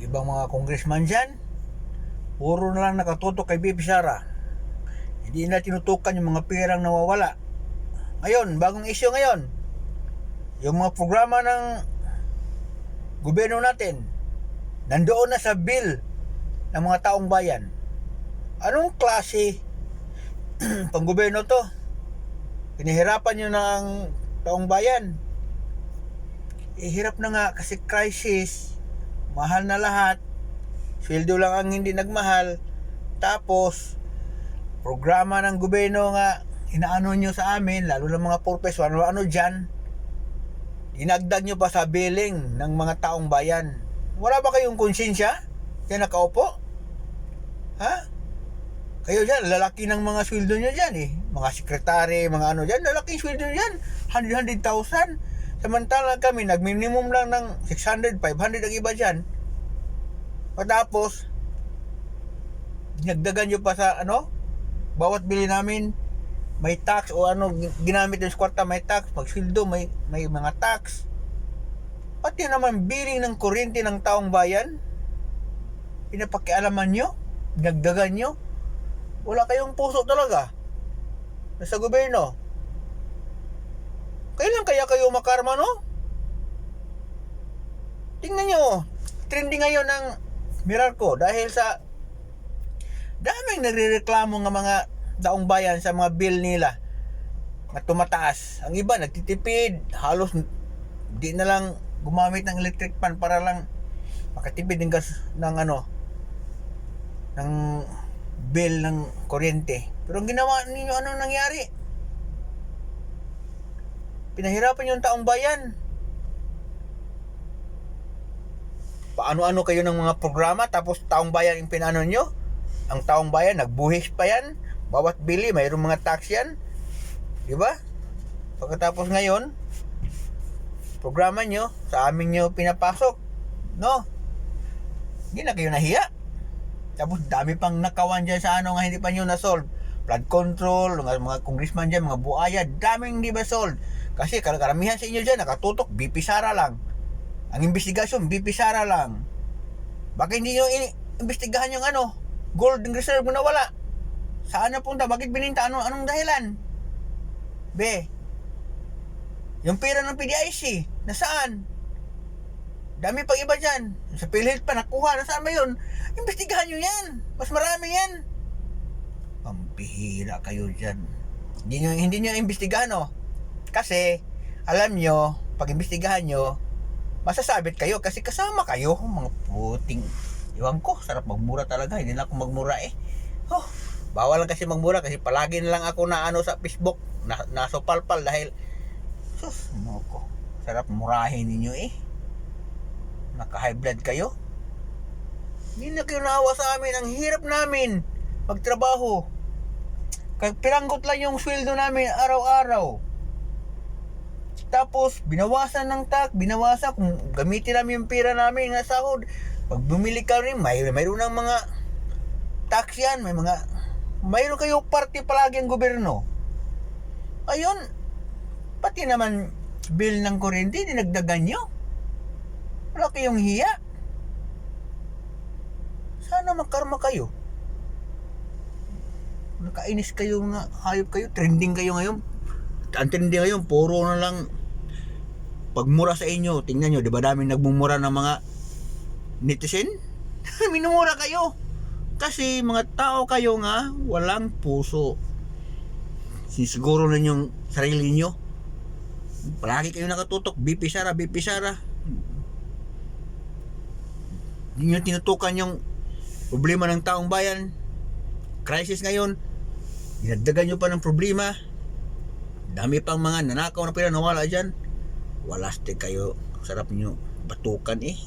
ibang mga congressman dyan, puro na lang nakatutok kay BP Sara. Hindi na tinutukan yung mga perang nawawala. Ngayon, bagong issue ngayon, yung mga programa ng gobyerno natin, nandoon na sa bill ng mga taong bayan. Anong klase panggobyerno to? Pinahirapan nyo ng taong bayan. Hirap na nga kasi crisis, mahal na lahat, sweldo lang ang hindi nagmahal. Tapos programa ng gobyerno nga inaano nyo sa amin, lalo ng mga purpose, ano dyan, dinagdag nyo pa sa billing ng mga taong bayan. Wala ba kayong konsensya? Yan nakaupo? Ha? Kayo dyan, lalaki ng mga sweldo nyo dyan eh. Mga sekretary, mga ano dyan, lalaking sweldo nyo dyan, 100,000. Samantala kami, nag-minimum lang ng 600, 500 ang iba dyan. Patapos, dinagdagan nyo pa sa ano, bawat bili namin, may tax o ano, ginamit yung kwarta, may tax, pag sweldo, may mga tax. Pati naman billing ng kuryente ng taong bayan, pinapakialaman nyo, dinagdagan nyo. Wala kayong puso talaga sa gobyerno. Kailan kaya kayo makarma, no? Tingnan nyo, trending ngayon ng Meralco dahil sa daming nagrereklamo ng mga taong bayan sa mga bill nila na tumataas. Ang iba nagtitipid, halos di na lang gumamit ng electric fan para lang makatipid ng gas ng ano, ng bill ng kuryente. Pero ang ginawa ninyo, ano nangyari? Pinahirapan yung taong bayan. Paano-ano kayo ng mga programa tapos taong bayan yung pinano nyo? Ang taong bayan nagbuhis pa yan. Bawat bili mayroong mga tax yan. Diba? Pagkatapos ngayon, programa nyo sa amin nyo pinapasok. No? Hindi na kayo nahiya. Tapos dami pang nakawan dyan sa ano nga hindi pa nyo na-solve. Flood control, mga congressman dyan, mga buaya, daming hindi ba solve. Kasi karamihan sa inyo dyan nakatutok, BP Sara lang. Ang investigasyon, BP Sara lang. Bakit hindi nyo investigahan yung ano, gold reserve na wala? Saan na punta? Bakit bininta? Anong dahilan? Be, yung pera ng PDIC, nasaan? Dami pang iba dyan. Sa PhilHealth pa nakuha. Nasaan ba yun? Investigahan nyo yan. Mas marami yan. Pampihira kayo dyan. Hindi nyo investigahan, oh. Kasi, alam nyo, pag investigahan nyo, masasabit kayo kasi kasama kayo. Mga puting. Iwan ko, sarap magmura talaga. Hindi na ako magmura eh. Oh, bawal lang kasi magmura kasi palagi na lang ako na ano sa Facebook. Nasopalpal dahil, sus, mo ko. Sarap murahin ninyo eh. Naka-high blood kayo? Hindi na kayo naawa sa amin. Ang hirap namin magtrabaho. Piranggot lang yung sweldo namin araw-araw. Tapos binawasan ng tax, binawasan kung gamitin namin yung pera namin nga sahod. Pag bumili ka rin, mayroon ng mga tax yan, mayroon kayo parte palagi ang gobyerno. Ayun, pati naman bill ng kuryente, dinagdagan nyo. Wala kayong hiya. Sana makarma kayo. Nakainis kayo nga, hayop kayo, trending kayo ngayon. Ang trending ngayon, puro na lang pagmura sa inyo. Tingnan nyo, di ba daming nagmumura ng mga netizen? Minumura kayo. Kasi mga tao kayo nga, walang puso. Sisiguro na yung sarili nyo. Palagi kayo nakatutok, BP Sara, BP Sara. Hindi nyo tinutukan yung problema ng taong bayan. Crisis ngayon, dinagdagan nyo pa ng problema. Dami pang mga nanakaw na pera nawala dyan. Walaste kayo. Sarap nyo batukan eh.